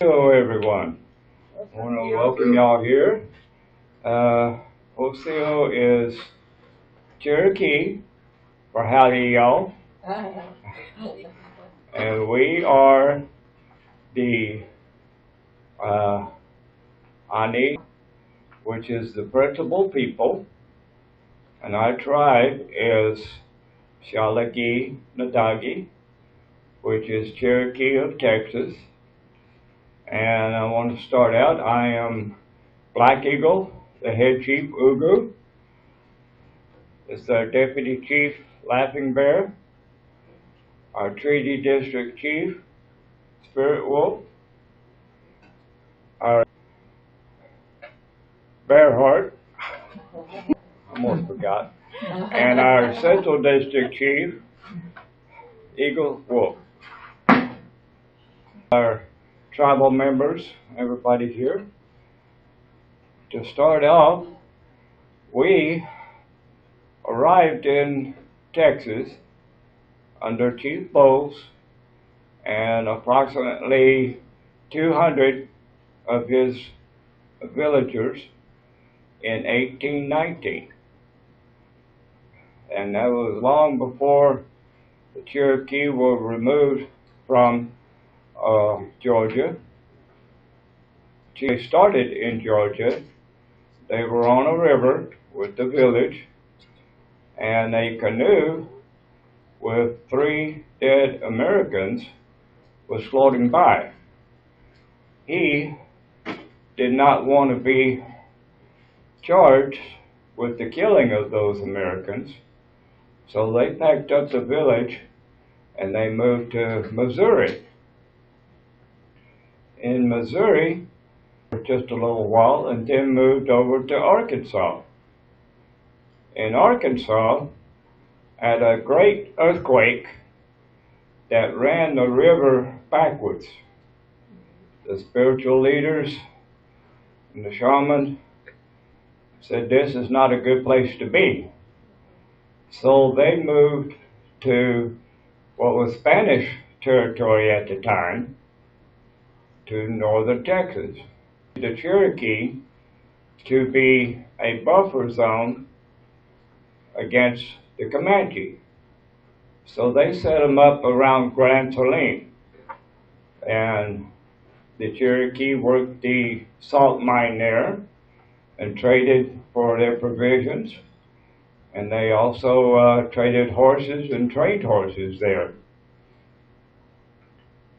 Hello everyone. I want to welcome y'all here. Oseo is Cherokee for howdy y'all. And we are the Ani, which is the principal people. And our tribe is Shalagi Nadagi, which is Cherokee of Texas. And I want to start out, I am Black Eagle, the head chief Ugu. It's our deputy chief Laughing Bear, our treaty district chief Spirit Wolf, our Bearheart, almost forgot, and our central district chief Eagle Wolf. Our tribal members, everybody here. To start off, we arrived in Texas under Chief Bowles and approximately 200 of his villagers in 1819. And that was long before the Cherokee were removed from Georgia. They started in Georgia. They were on a river with the village, and a canoe with 3 dead Americans was floating by. He did not want to be charged with the killing of those Americans, so they packed up the village and they moved to Missouri. In Missouri for just a little while, and then moved over to Arkansas. In Arkansas, had a great earthquake that ran the river backwards. The spiritual leaders and the shaman said this is not a good place to be. So they moved to what was Spanish territory at the time, to northern Texas. The Cherokee to be a buffer zone against the Comanche. So they set them up around Grand Saline, and the Cherokee worked the salt mine there and traded for their provisions, and they also traded horses and trained horses there.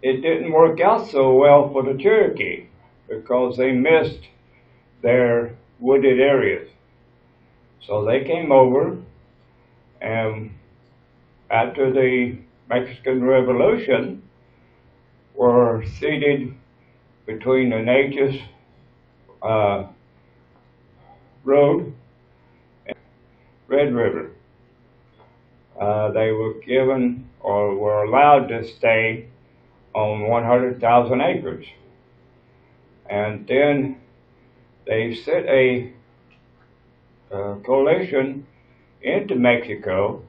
It didn't work out so well for the Cherokee because they missed their wooded areas. So they came over, and after the Mexican Revolution, were seated between the Natchez Road and Red River. They were given or were allowed to stay on 100,000 acres. And then they set a coalition into Mexico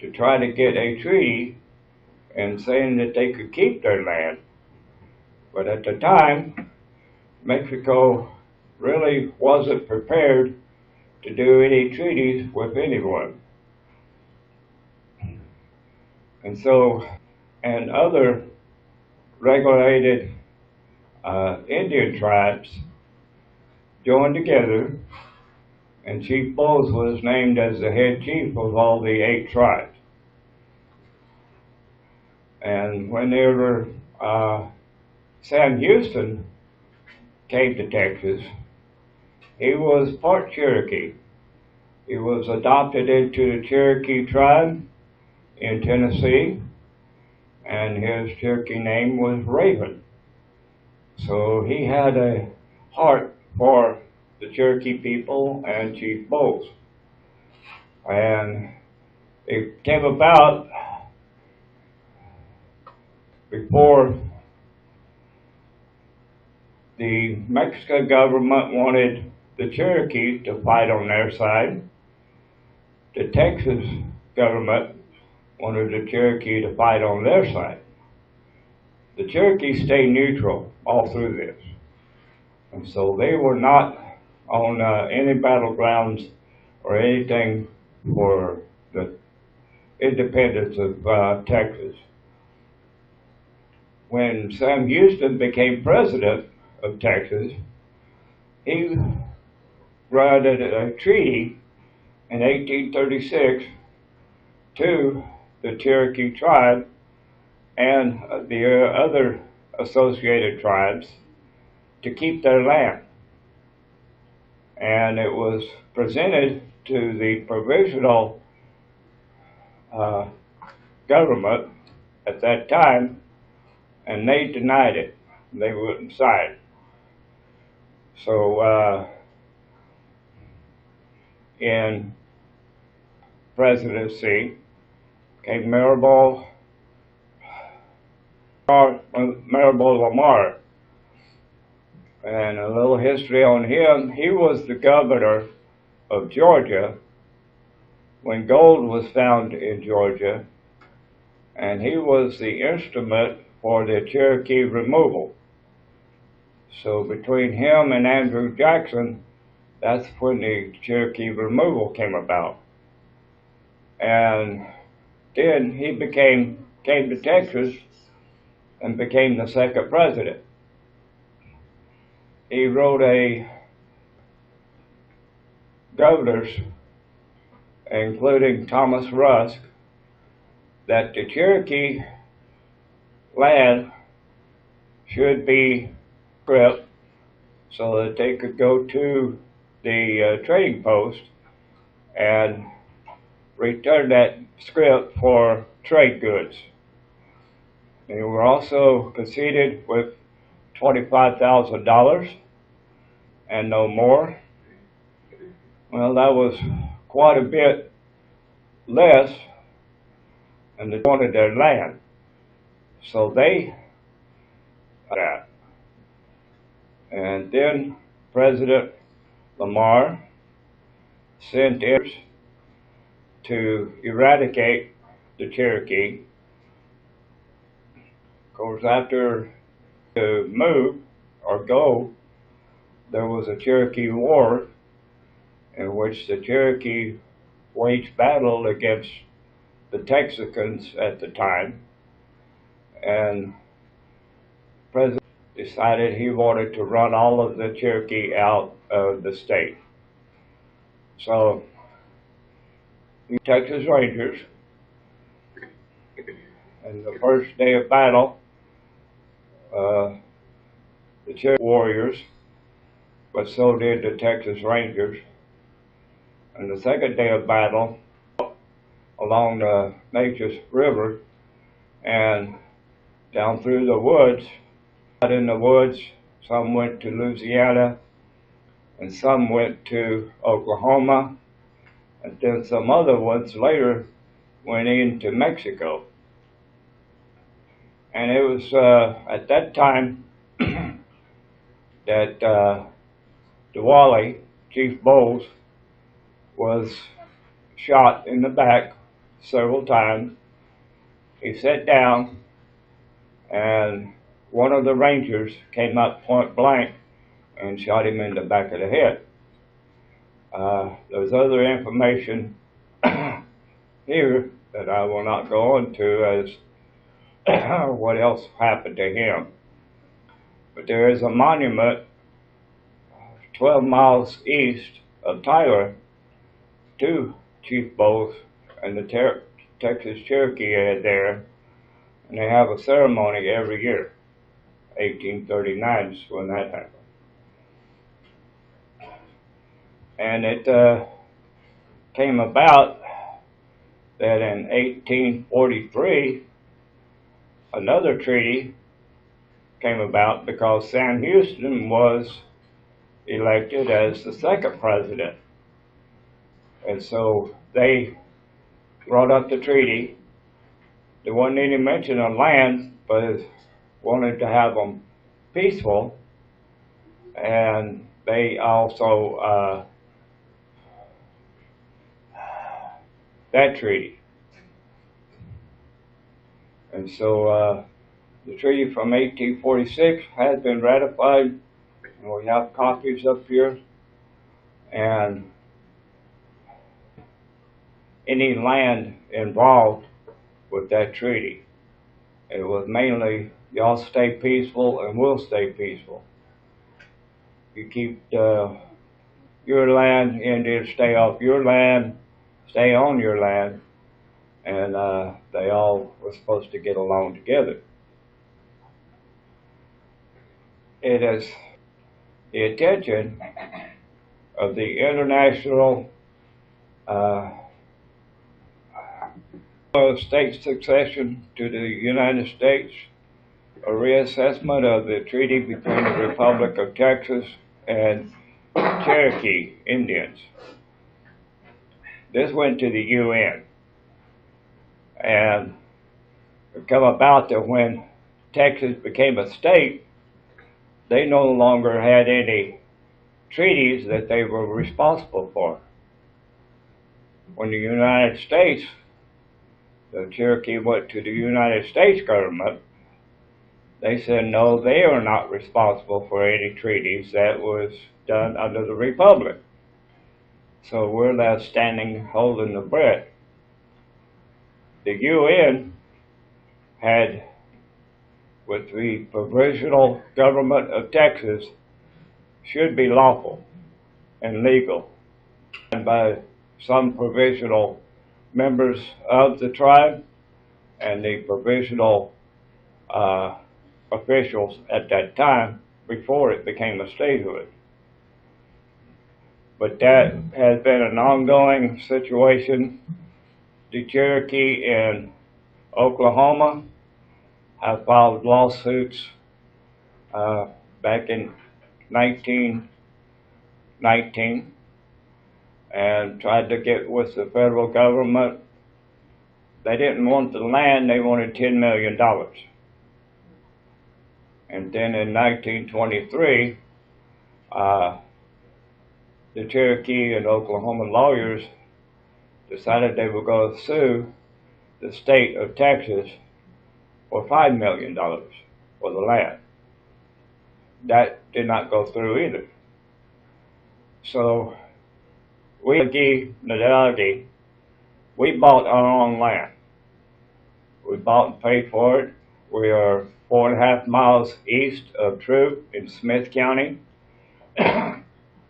to try to get a treaty and saying that they could keep their land. But at the time, Mexico really wasn't prepared to do any treaties with anyone. And so, and other regulated Indian tribes joined together, and Chief Bowles was named as the head chief of all the 8 tribes. And whenever Sam Houston came to Texas, he was part Cherokee. He was adopted into the Cherokee tribe in Tennessee, and his Cherokee name was Raven. So he had a heart for the Cherokee people and Chief Bowles. And it came about before the Mexican government wanted the Cherokee to fight on their side. The Texas government wanted the Cherokee to fight on their side. the Cherokee stayed neutral all through this. And so they were not on any battlegrounds or anything for the independence of Texas. When Sam Houston became president of Texas, he granted a treaty in 1836 to the Cherokee tribe and the other associated tribes to keep their land. And it was presented to the provisional government at that time, and they denied it. They wouldn't sign. So in presidency came Marable Lamar. And a little history on him. He was the governor of Georgia when gold was found in Georgia, and he was the instrument for the Cherokee removal. So between him and Andrew Jackson, that's when the Cherokee removal came about. And then he came to Texas and became the second president. He wrote a governors, including Thomas Rusk, that the Cherokee land should be stripped so that they could go to the trading post and return that scrip for trade goods. They were also conceded with $25,000 and no more. Well, that was quite a bit less than they wanted their land. So they that. And then President Lamar sent orders to eradicate the Cherokee. Of course, after to move or go, there was a Cherokee War in which the Cherokee waged battle against the Texicans at the time, and the president decided he wanted to run all of the Cherokee out of the state. So the Texas Rangers, and the first day of battle, the Cherokee warriors, but so did the Texas Rangers. And the second day of battle, along the Neches River and down through the woods. Out in the woods, some went to Louisiana, and some went to Oklahoma, and then some other ones later went into Mexico. And it was at that time that Diwali, Chief Bowles, was shot in the back several times. He sat down, and one of the Rangers came up point blank and shot him in the back of the head. There's other information here that I will not go into as what else happened to him. But there is a monument 12 miles east of Tyler to Chief Bowles and the Texas Cherokee there, and they have a ceremony every year. 1839 is when that happened. And it came about that in 1843, another treaty came about because Sam Houston was elected as the second president. And so they brought up the treaty. There wasn't any mention of land, but wanted to have them peaceful. And they also, that treaty. And so The treaty from 1846 has been ratified, and we have copies up here. And any land involved with that treaty, it was mainly y'all stay peaceful and we'll stay peaceful. You keep your land, Indians stay off your land, stay on your land, and they all were supposed to get along together. It is the attention of the international state succession to the United States, a reassessment of the treaty between the Republic of Texas and Cherokee Indians. This went to the UN, and it come about that when Texas became a state, they no longer had any treaties that they were responsible for. When the United States, the Cherokee went to the United States government, they said no, they are not responsible for any treaties that was done under the Republic. So we're left standing holding the breath. The UN had, with the provisional government of Texas, should be lawful and legal, and by some provisional members of the tribe and the provisional officials at that time before it became a statehood. But that has been an ongoing situation. The Cherokee in Oklahoma have filed lawsuits back in 1919 and tried to get with the federal government. They didn't want the land, they wanted $10 million. And then in 1923, the Cherokee and Oklahoma lawyers decided they were going to sue the state of Texas for $5 million for the land. That did not go through either. So we bought our own land. We bought and paid for it. We are 4.5 miles east of Troop in Smith County,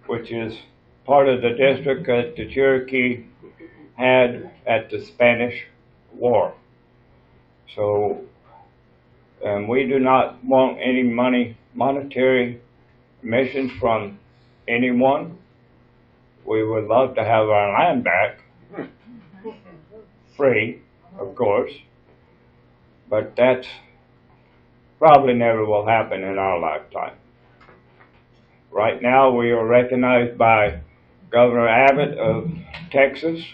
which is part of the district that the Cherokee had at the Spanish War. So, and we do not want any monetary commissions from anyone. We would love to have our land back, free, of course, but that's probably never will happen in our lifetime. Right now we are recognized by Governor Abbott of Texas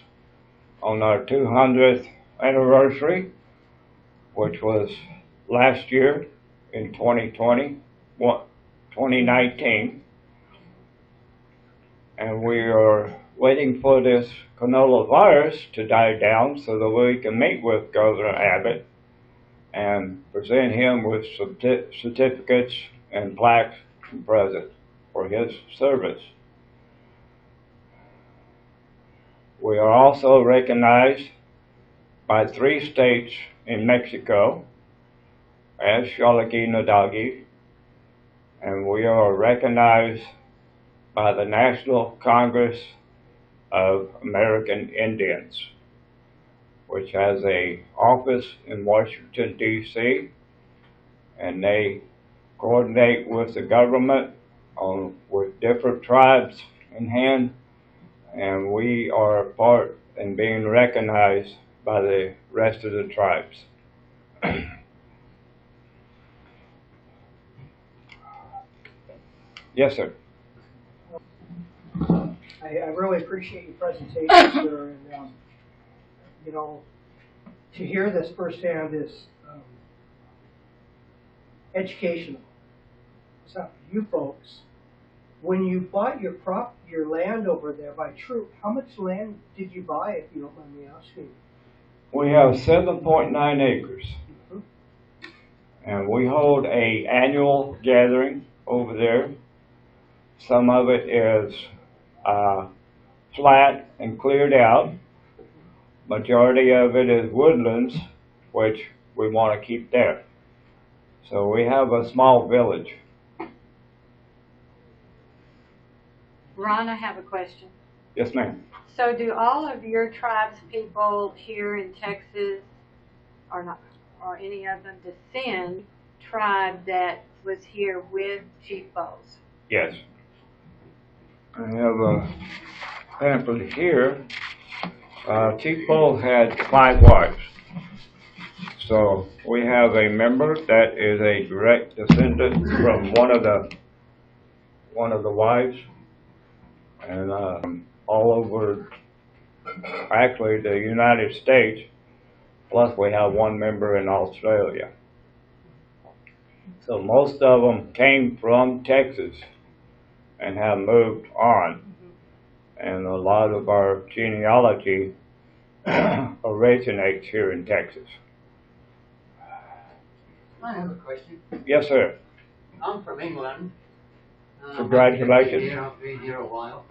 on our 200th anniversary, which was last year in 2019. And we are waiting for this coronavirus to die down so that we can meet with Governor Abbott and present him with certificates and plaques and presents for his service. We are also recognized by 3 states in Mexico as Cherokee, and we are recognized by the National Congress of American Indians, which has an office in Washington, D.C., and they coordinate with the government with different tribes in hand, and we are part and being recognized by the rest of the tribes. Yes, sir. I really appreciate your presentation, sir, and you know, to hear this firsthand is educational. So you folks, when you bought your land over there by Troop, how much land did you buy, if you don't mind me asking? We have 7.9 acres. And we hold a annual gathering over there. Some of it is flat and cleared out. Majority of it is woodlands, which we want to keep there. So we have a small village. Ron, I have a question. Yes, ma'am. So do all of your tribes people here in Texas, or any of them, descend tribe that was here with Chief Bowles? Yes. I have a pamphlet here. Chief Bowles had 5 wives. So we have a member that is a direct descendant from one of the wives, and all over, actually, the United States. Plus, we have one member in Australia. So most of them came from Texas and have moved on, and a lot of our genealogy originates here in Texas. I have a question. Yes, sir. I'm from England. Congratulations. I've been here a while.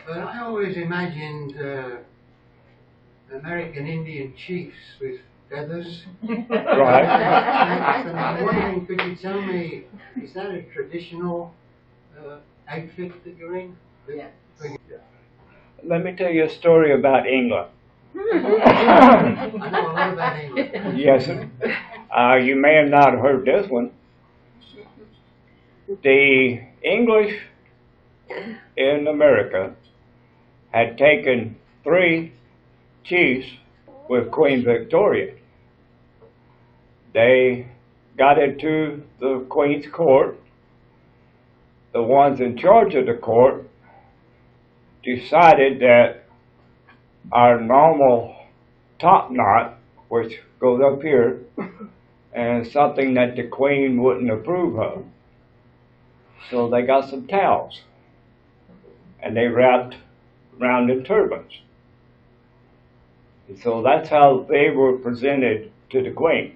But I always imagined American Indian chiefs with feathers. Right. And I'm wondering, could you tell me, is that a traditional outfit that you're in? Yes. Let me tell you a story about England. I know a lot about England. Yes, sir. You may have not heard this one. The English in America had taken 3 chiefs with Queen Victoria. They got into the Queen's court. The ones in charge of the court decided that our normal top knot, which goes up here, and something that the Queen wouldn't approve of. So they got some towels, and they wrapped around the turbans. And so that's how they were presented to the Queen.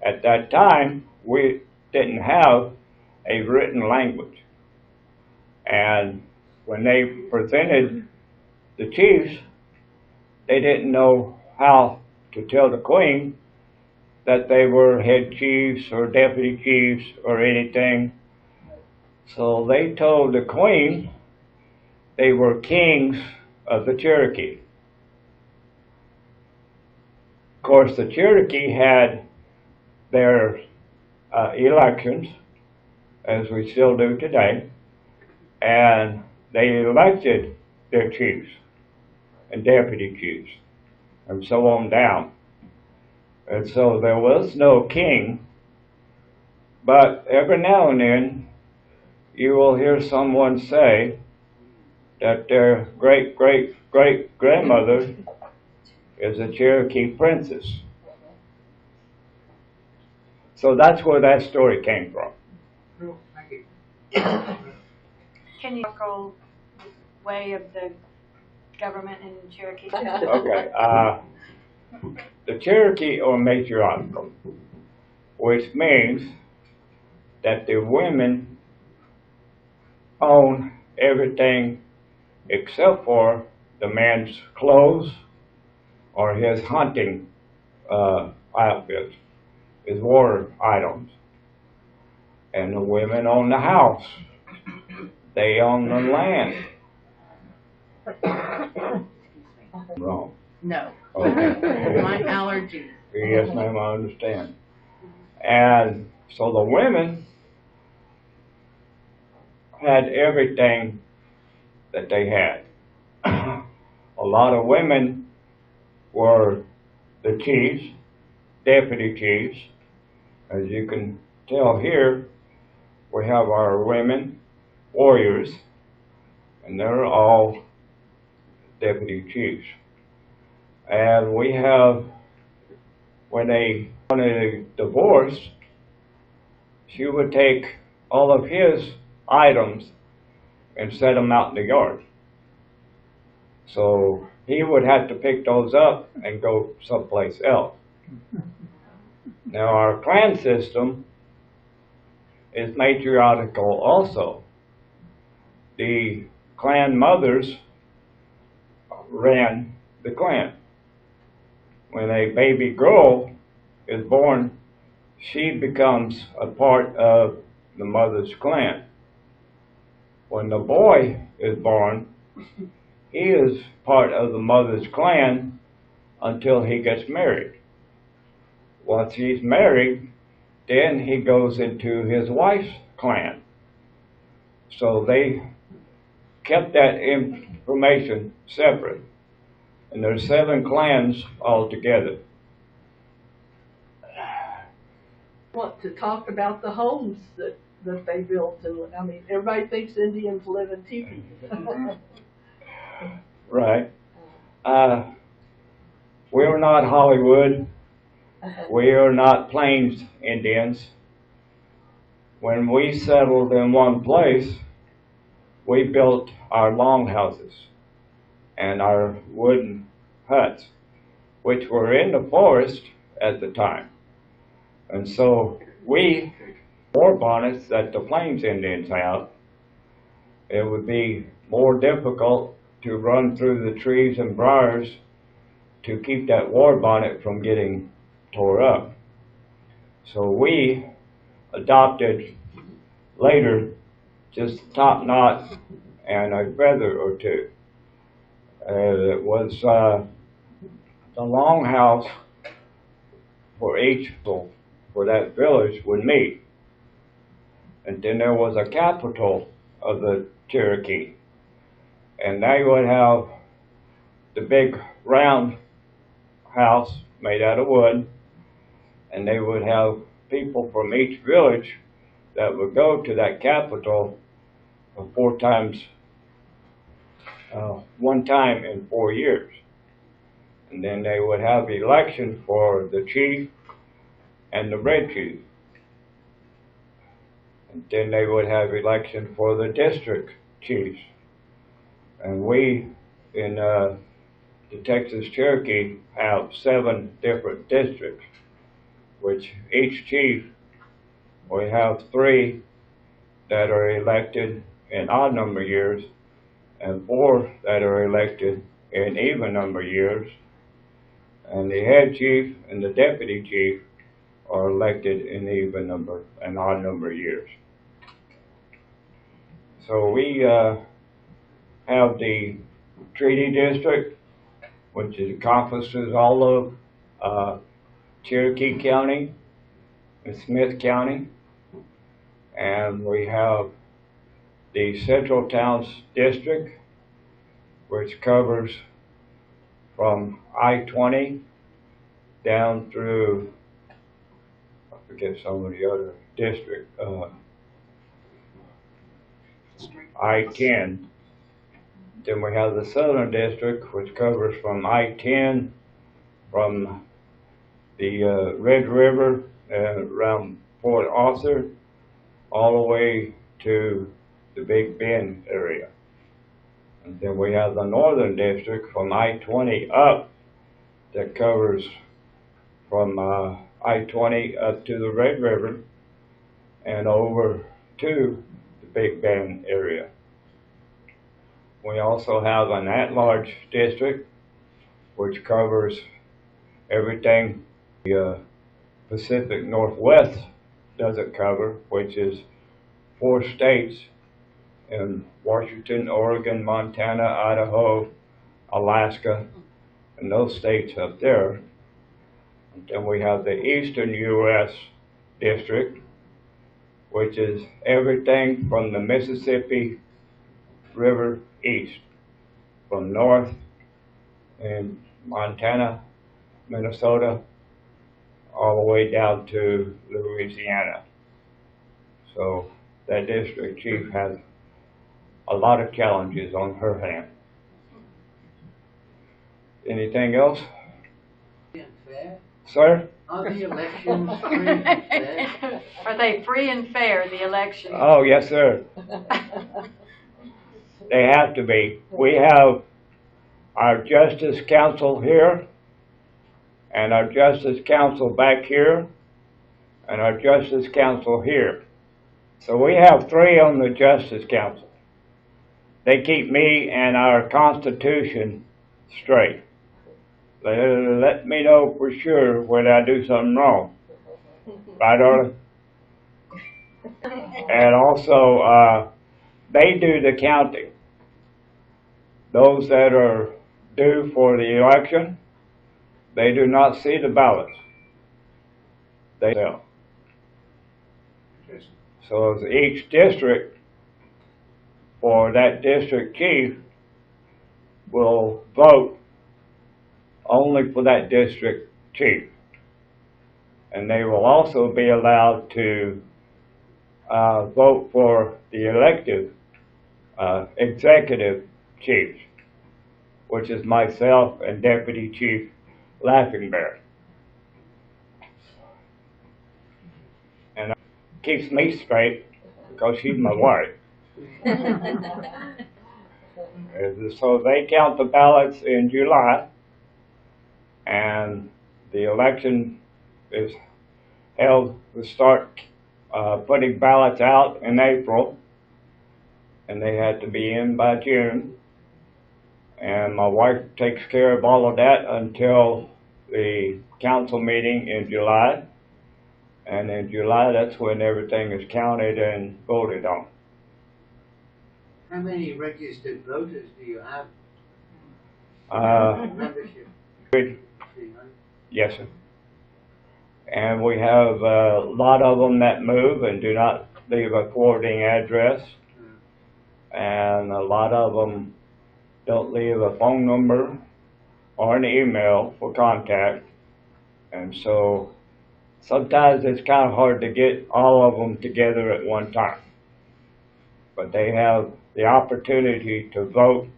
At that time, we didn't have a written language. And when they presented the chiefs, they didn't know how to tell the Queen that they were head chiefs or deputy chiefs or anything. So they told the Queen they were kings of the Cherokee. Of course, the Cherokee had their elections, as we still do today, and they elected their chiefs and deputy chiefs, and so on down. And so there was no king, but every now and then you will hear someone say that their great-great-great-grandmother is a Cherokee princess. So that's where that story came from. Oh, thank you. Can you local way of the government in Cherokee? Okay. The Cherokee are matriarchal, which means that the women own everything except for the man's clothes or his hunting outfits, his war items. And the women own the house. They own the land. Wrong. No. Okay. My allergies. Yes, ma'am, I understand. And so the women had everything that they had. A lot of women were the chiefs, deputy chiefs. As you can tell here, we have our women warriors, and they're all deputy chiefs. And we have, when they wanted a divorce, she would take all of his items and set them out in the yard. So he would have to pick those up and go someplace else. Now our clan system is matriarchal also. The clan mothers ran the clan. When a baby girl is born, she becomes a part of the mother's clan. When the boy is born, he is part of the mother's clan until he gets married. Once he's married, then he goes into his wife's clan. So they kept that information separate. And there's 7 clans altogether. Want to talk about the homes that they built, and I mean, everybody thinks Indians live in teepees. Right. We're not Hollywood. We are not Plains Indians. When we settled in one place, we built our longhouses and our wooden huts, which were in the forest at the time. And so we, war bonnets that the Plains Indians have, it would be more difficult to run through the trees and briars to keep that war bonnet from getting tore up. So we adopted later just top knot and a feather or two. It was the longhouse for each for that village would meet. And then there was a capital of the Cherokee. And they would have the big round house made out of wood, and they would have people from each village that would go to that capital 4 times, one time in 4 years. And then they would have election for the chief and the red chief. And then they would have election for the district chiefs. And we in the Texas Cherokee have 7 different districts, which each chief, we have 3 that are elected in odd number years and 4 that are elected in even number years. And the head chief and the deputy chief are elected in even number and odd number years. So we have the treaty district, which encompasses all of Cherokee County and Smith County. And we have the Central Towns District, which covers from I-20 down through, I forget some of the other districts, I-10. Then we have the Southern District, which covers from I-10, from the Red River around Port Arthur, all the way to the Big Bend area. And then we have the Northern District from I-20 up, that covers from I-20 up to the Red River and over to the Big Bend area. We also have an at-large district, which covers everything the Pacific Northwest doesn't cover, which is 4 states in Washington, Oregon, Montana, Idaho, Alaska, and those states up there. And then we have the Eastern U.S. District, which is everything from the Mississippi River east, from north in Montana, Minnesota, all the way down to Louisiana. So that district chief has a lot of challenges on her hand. Anything else? Fair? Sir? Are the elections free and fair? Are they free and fair, the elections? Oh, yes, sir. They have to be. We have our Justice Council here and our Justice Council back here, and our Justice Council here. So we have 3 on the Justice Council. They keep me and our Constitution straight. They let me know for sure when I do something wrong. Right, Arlie? And also, they do the counting. Those that are due for the election, they do not see the ballots. They sell. So as each district, or that district chief, will vote only for that district chief. And they will also be allowed to vote for the elected executive chief, which is myself and Deputy Chief Laughing Bear. And it keeps me straight because she's my wife. So they count the ballots in July, and the election is held to start putting ballots out in April, and they had to be in by June. And my wife takes care of all of that until the council meeting in July. And in July, that's when everything is counted and voted on. How many registered voters do you have? Membership? Yes, sir. And we have a lot of them that move and do not leave a forwarding address. And a lot of them don't leave a phone number or an email for contact. And so sometimes it's kind of hard to get all of them together at one time. But they have the opportunity to vote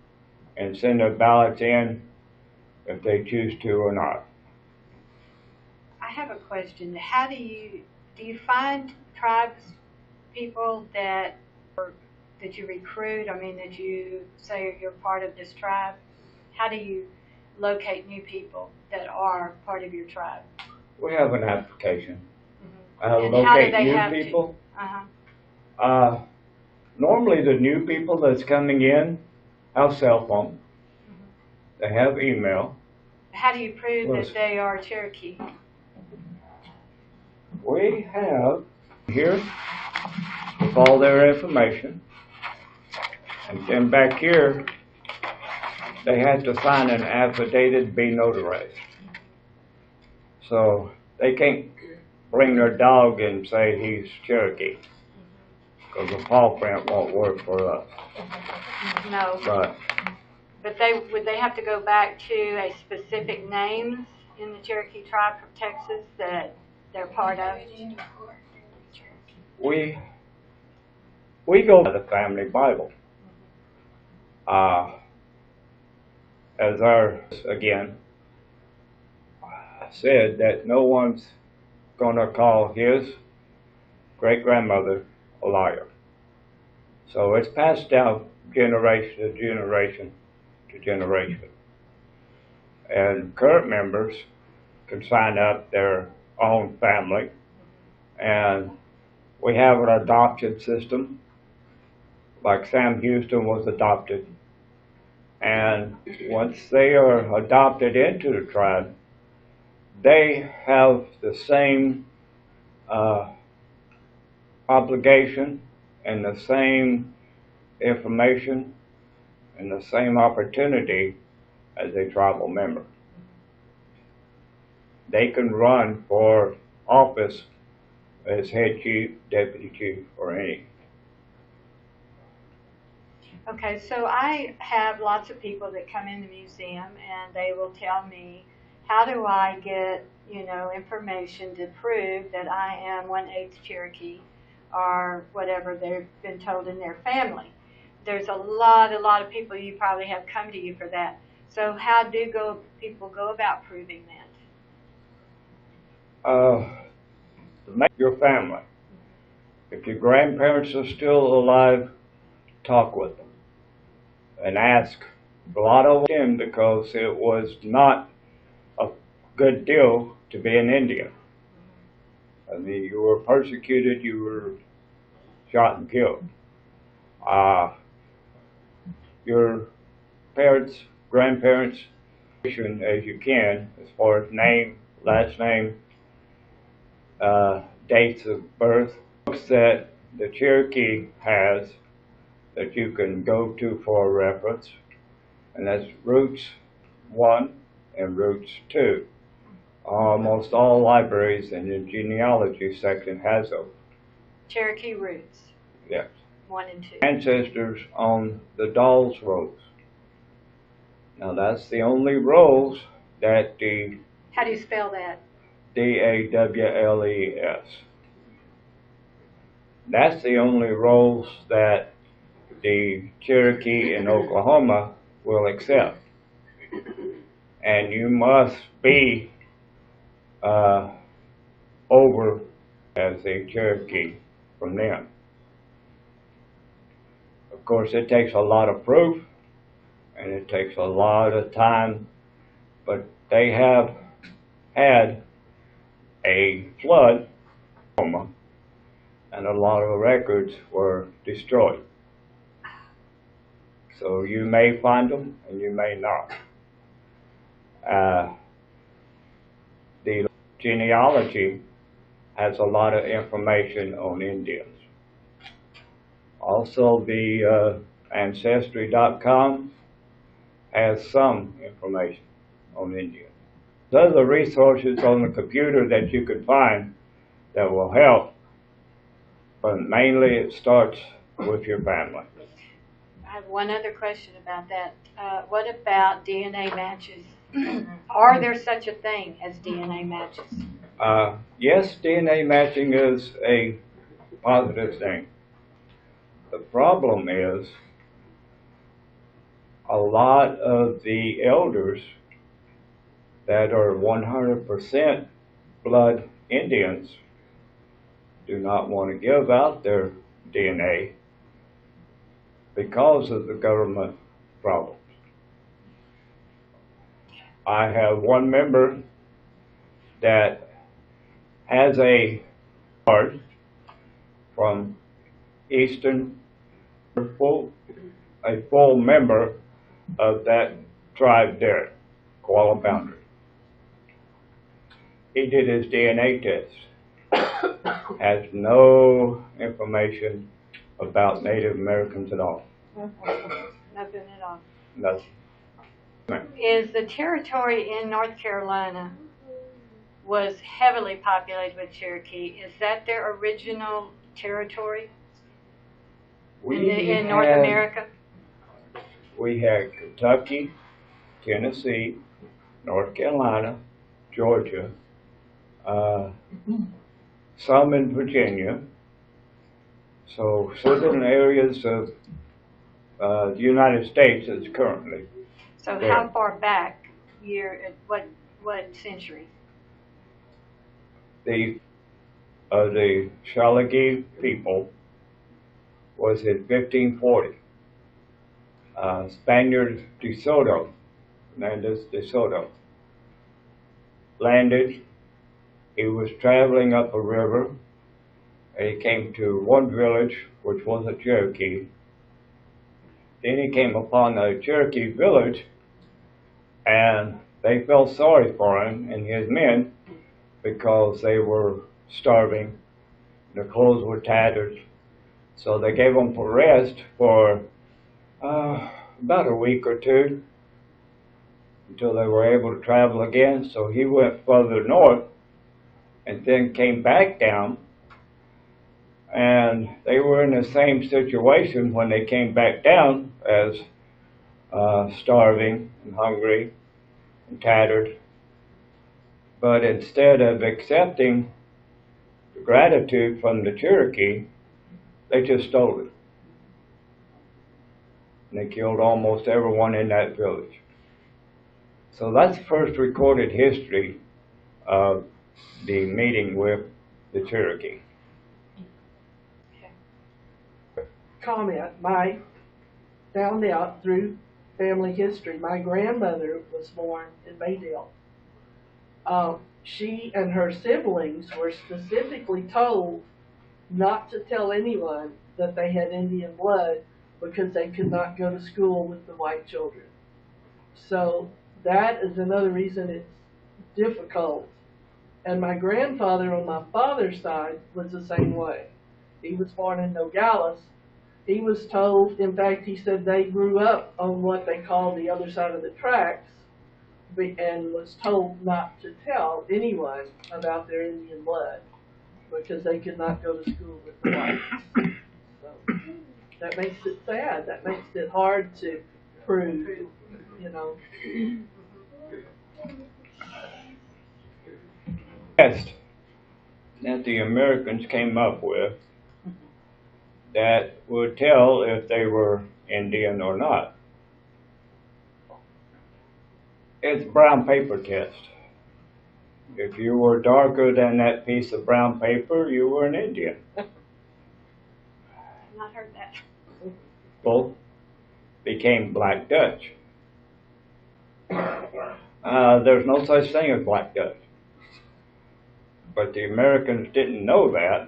and send their ballots in if they choose to or not. I have a question. How do you find tribes people that you recruit? I mean, that you say you're part of this tribe. How do you locate new people that are part of your tribe? We have an application. And locate how do they new have people. To? Normally, the new people that's coming in have cell phone. They have email. How do you prove that they are Cherokee? We have here with all their information, and then back here they had to sign an affidavit to be notarized. So they can't bring their dog and say he's Cherokee, because the paw print won't work for us. No. But would they have to go back to a specific names in the Cherokee tribe from Texas that they're part of? We go by the family Bible. As again said, that no one's gonna call his great-grandmother a liar. So it's passed down generation to generation to generation. And current members can sign up their own family, and we have an adoption system, like Sam Houston was adopted. And once they are adopted into the tribe, they have the same obligation and the same information and the same opportunity as a tribal member. They can run for office as head chief, deputy chief, or any. Okay, so I have lots of people that come in the museum and they will tell me, how do I get, information to prove that I am 1/8 Cherokee or whatever they've been told in their family? There's a lot of people you probably have come to you for that. So how do people go about proving that? Make your family. If your grandparents are still alive, talk with them and ask a lot of them, because it was not a good deal to be an Indian. I mean, you were persecuted, you were shot and killed. Your parents, grandparents, as you can, as far as name, last name, dates of birth, books that the Cherokee has that you can go to for a reference, and that's Roots 1 and Roots 2. Almost all libraries in the genealogy section has those. Cherokee Roots. Yes. 1 and 2. Ancestors on the Dawes rolls. Now that's the only rolls that the How do you spell that? Dawles. That's the only rolls that the Cherokee in Oklahoma will accept. And you must be over as a Cherokee from them. Of course, it takes a lot of proof, and it takes a lot of time, but they have had a flood, and a lot of records were destroyed. So you may find them, and you may not. The genealogy has a lot of information on Indians. Also, the Ancestry.com has some information on Indians. There's other resources on the computer that you can find that will help, but mainly it starts with your family. I have one other question about that. What about DNA matches? Are there such a thing as DNA matches? Yes, DNA matching is a positive thing. The problem is a lot of the elders that are 100% blood Indians do not want to give out their DNA because of the government problems. I have one member that has a card from Eastern, a full member of that tribe there, Koala Boundary. He did his DNA test, has no information about Native Americans at all. Nothing at all. Nothing. Is the territory in North Carolina was heavily populated with Cherokee? Is that their original territory in North America? We had Kentucky, Tennessee, North Carolina, Georgia, some in Virginia. So certain areas of the United States is currently. So there. how far back what century? The Cherokee people was in 1540. Spaniard de Soto, Hernandez de Soto, landed. He was traveling up a river, and he came to one village, which was a Cherokee. Then he came upon a Cherokee village, and they felt sorry for him and his men because they were starving. Their clothes were tattered. So they gave them for rest for about a week or two until they were able to travel again. So he went further north and then came back down. And they were in the same situation when they came back down as starving and hungry and tattered. But instead of accepting the gratitude from the Cherokee, they just stole it. And they killed almost everyone in that village. So that's the first recorded history of the meeting with the Cherokee. Comment. I found out through family history, my grandmother was born in Maydale. she and her siblings were specifically told not to tell anyone that they had Indian blood because they could not go to school with the white children. So that is another reason it's difficult. And my grandfather on my father's side was the same way. He was born in Nogales. He was told, in fact, he said they grew up on what they called the other side of the tracks and was told not to tell anyone about their Indian blood because they could not go to school with the whites. So that makes it sad. That makes it hard to prove, you know. Test that the Americans came up with that would tell if they were Indian or not. It's brown paper test. If you were darker than that piece of brown paper, you were an Indian. I've not heard that. Both became Black Dutch. There's no such thing as Black Dutch. But the Americans didn't know that,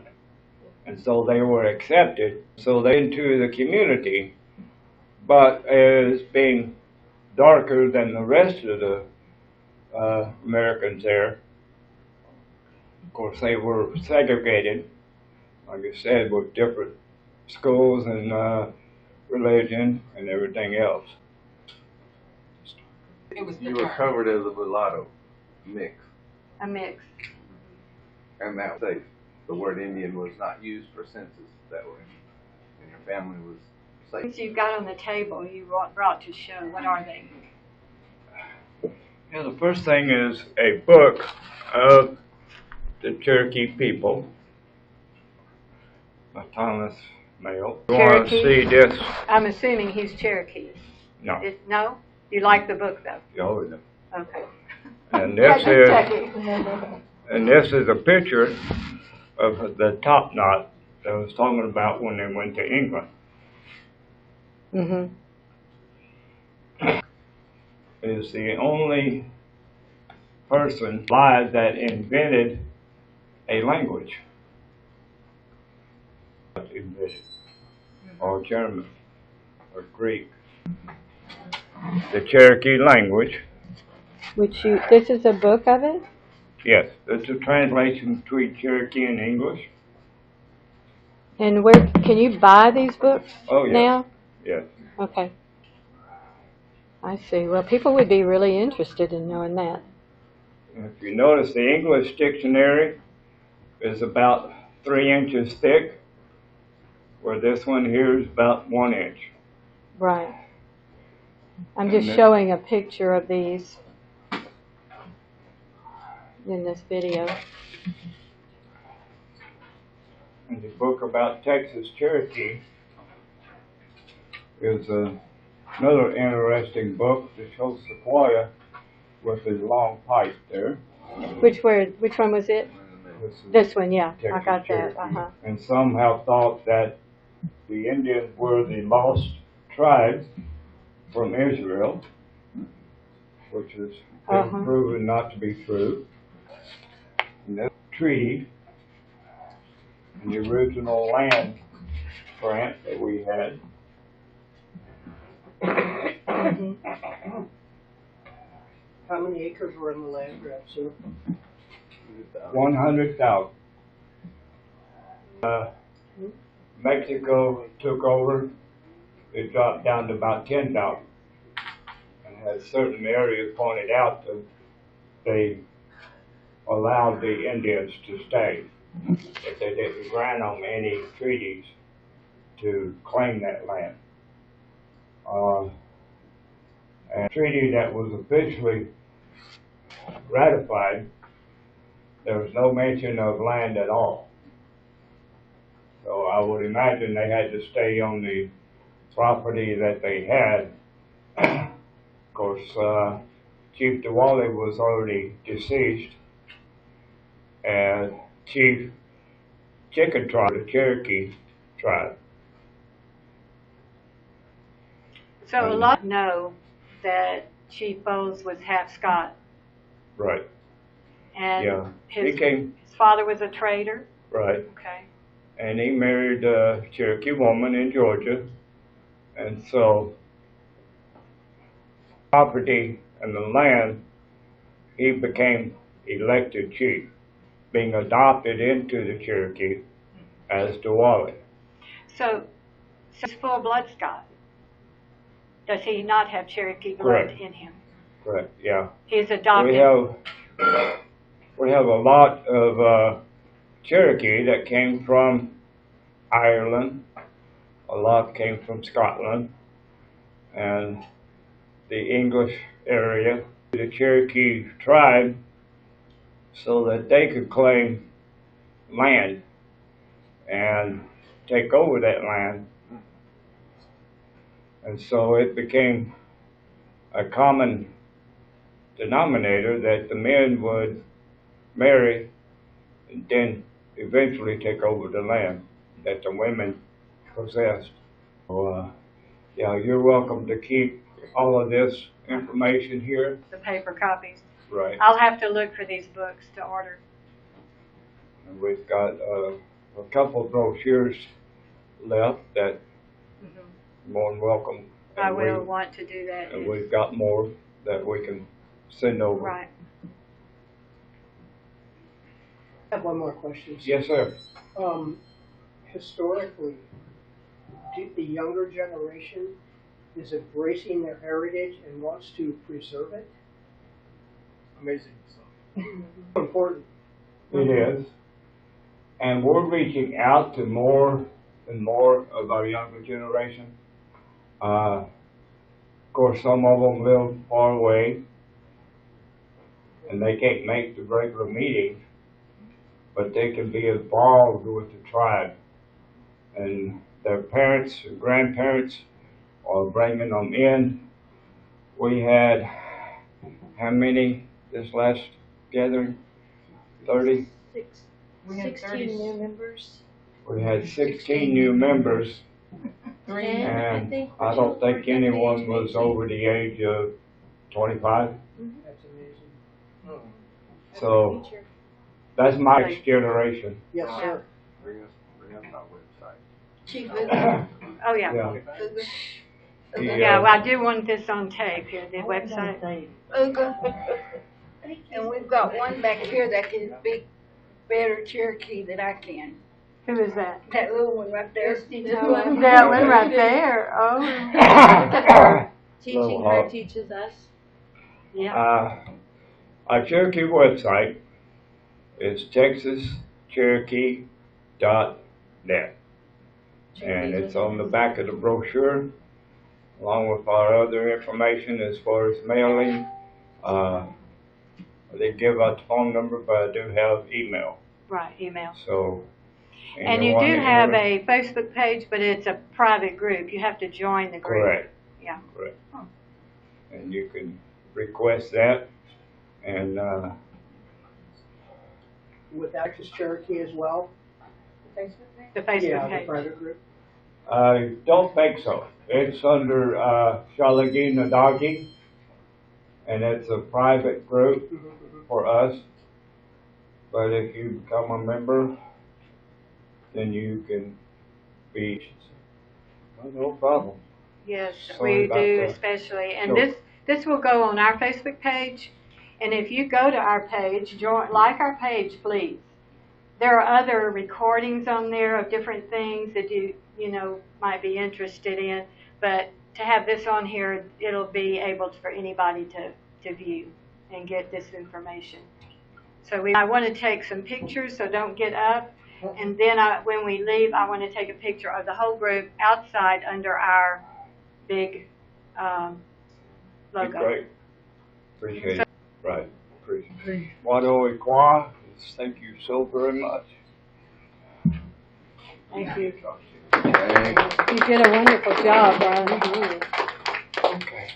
and so they were accepted. So they into the community, but as being darker than the rest of the Americans there. Of course, they were segregated, like I said, with different schools and religion and everything else. You were covered as a mulatto mix. A mix. And that was safe. The word Indian was not used for census that way. And your family was safe. Things you've got on the table you brought to show. What are they? Yeah, the first thing is a book of the Cherokee people by Thomas Mayo. You want to see this? I'm assuming he's Cherokee. No. No? You like the book, though? Oh, no. Okay. And this is a picture of the top knot that I was talking about when they went to England. Mm-hmm. Is the only person alive that invented a language. Or German or Greek. The Cherokee language. This is a book of it? Yes, it's a translation between Cherokee and English. And where can you buy these books now? Yes. Okay. I see. Well, people would be really interested in knowing that. If you notice, the English dictionary is about 3 inches thick, where this one here is about 1 inch. Right. I'm just showing a picture of these in this video. And the book about Texas Cherokee is another interesting book that shows Sequoia with his long pipe there. Which one was it? This one, yeah. Texas I got Cherokee. that. Uh-huh. And some have thought that the Indians were the lost tribes from Israel, which has been proven not to be true. And this treaty and the original land grant that we had. How many acres were in the land grant, sir? 100,000. Mexico took over. It dropped down to about 10,000, and had certain areas pointed out that they allowed the Indians to stay, but they didn't grant them any treaties to claim that land. And a treaty that was officially ratified, there was no mention of land at all. So I would imagine they had to stay on the property that they had. Of course, Chief Diwali was already deceased, and Chief Chicken Tribe, the Cherokee tribe. So a lot know that Chief Bowles was half Scot. Right. And Yeah. his His father was a trader. right. Okay. And he married a Cherokee woman in Georgia. And so, property and the land, he became elected chief, being adopted into the Cherokee as Diwali. So he's full blood Scott. Does he not have Cherokee blood Correct. in him? Correct, yeah. He's adopted. We have a lot of Cherokee that came from Ireland. A lot came from Scotland and the English area. The Cherokee tribe, so that they could claim land and take over that land. And so it became a common denominator that the men would marry and then eventually take over the land that the women possessed. So, yeah, you're welcome to keep all of this information here. The paper copies. Right. I'll have to look for these books to order. And we've got a couple of brochures left that Mm-hmm. more than welcome. I And will want to do that. And yes. we've got more that we can send over. Right. I have one more question. Yes, sir. Historically, the younger generation is embracing their heritage and wants to preserve it. Amazing. Important. It is. And we're reaching out to more and more of our younger generation. Of course, some of them live far away and they can't make the regular meetings, but they can be involved with the tribe. And their parents and grandparents are bringing them in. We had, how many this last gathering? 30? We had 16 new members. We had 16 new members, and I don't think anyone was over the age of 25. That's amazing. So that's my generation. Yes, sir. Bring us our website. Chief, Oh, yeah. Yeah. Yeah, well, I do want this on tape here, the website. and we've got one back here that can speak better Cherokee than I can. Who is that? That little one right there. That one right there. Oh. Teaching her teaches us. Yeah. Our Cherokee website is texascherokee.net. And it's on the back of the brochure, along with our other information as far as mailing. They give out the phone number, but I do have email. Right, email. So, And you anyone do that have ever- a Facebook page, but it's a private group. You have to join the group. Correct. Yeah. Correct. And you can request that, and With Access Cherokee as well. The Facebook Yeah, the page. private group. I don't think so. It's under Shalagi Nadagi, and it's a private group for us. But if you become a member, then you can be. No problem. Yes, Sorry we about do that. especially. And Sure. this will go on our Facebook page. And if you go to our page, like our page, please. There are other recordings on there of different things that you might be interested in. But to have this on here, it'll be able for anybody to view and get this information. So I want to take some pictures, so don't get up. And then when we leave, I want to take a picture of the whole group outside under our big logo. Great. Appreciate it. Right. Appreciate it. Wado Ikwa, thank you so very much. Thank you. Thanks. You did a wonderful job, Ron. Okay.